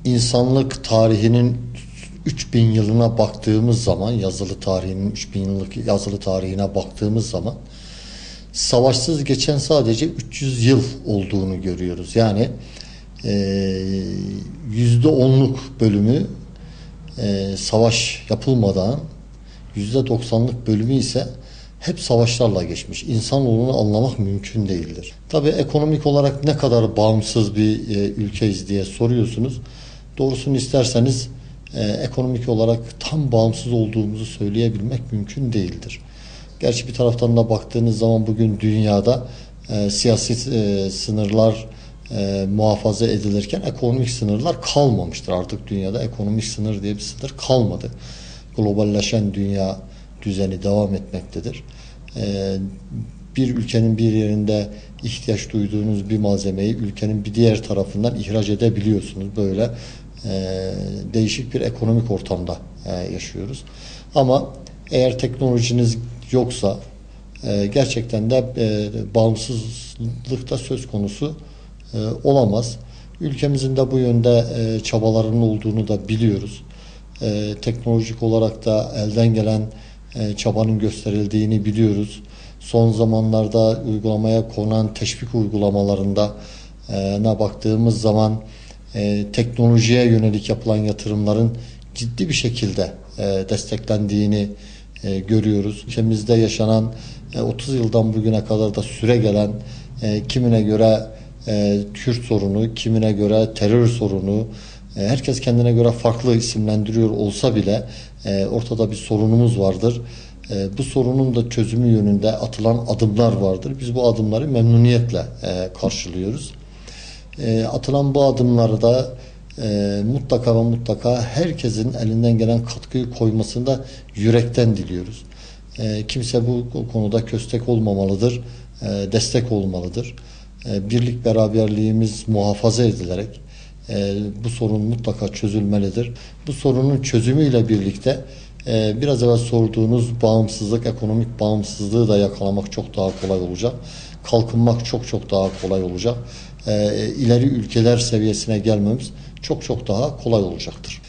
insanlık tarihinin 3000 yılına baktığımız zaman, yazılı tarihinin 3000 yıllık yazılı tarihine baktığımız zaman savaşsız geçen sadece 300 yıl olduğunu görüyoruz. Yani %10'luk bölümü savaş yapılmadan, %90'lık bölümü ise hep savaşlarla geçmiş. İnsanoğlunu anlamak mümkün değildir. Tabii ekonomik olarak ne kadar bağımsız bir ülkeyiz diye soruyorsunuz. Doğrusunu isterseniz ekonomik olarak tam bağımsız olduğumuzu söyleyebilmek mümkün değildir. Gerçi bir taraftan da baktığınız zaman bugün dünyada siyasi sınırlar muhafaza edilirken ekonomik sınırlar kalmamıştır. Artık dünyada ekonomik sınır diye bir sınır kalmadı. Globalleşen dünya düzeni devam etmektedir. Bir ülkenin bir yerinde ihtiyaç duyduğunuz bir malzemeyi ülkenin bir diğer tarafından ihraç edebiliyorsunuz. Böyle değişik bir ekonomik ortamda yaşıyoruz. Ama eğer teknolojiniz yoksa gerçekten de bağımsızlıkta söz konusu olamaz. Ülkemizin de bu yönde çabalarının olduğunu da biliyoruz. Teknolojik olarak da elden gelen çabanın gösterildiğini biliyoruz. Son zamanlarda uygulamaya konan teşvik uygulamalarında baktığımız zaman teknolojiye yönelik yapılan yatırımların ciddi bir şekilde desteklendiğini görüyoruz. Ülkemizde yaşanan 30 yıldan bugüne kadar da süre gelen kimine göre Kürt sorunu, kimine göre terör sorunu, herkes kendine göre farklı isimlendiriyor olsa bile ortada bir sorunumuz vardır. Bu sorunun da çözümü yönünde atılan adımlar vardır. Biz bu adımları memnuniyetle karşılıyoruz. Atılan bu adımları da mutlaka ve mutlaka herkesin elinden gelen katkıyı koymasını da yürekten diliyoruz. Kimse bu konuda köstek olmamalıdır, destek olmalıdır. Birlik beraberliğimiz muhafaza edilerek bu sorun mutlaka çözülmelidir. Bu sorunun çözümüyle birlikte biraz evvel sorduğunuz bağımsızlık, ekonomik bağımsızlığı da yakalamak çok daha kolay olacak. Kalkınmak çok daha kolay olacak. İleri ülkeler seviyesine gelmemiz çok daha kolay olacaktır.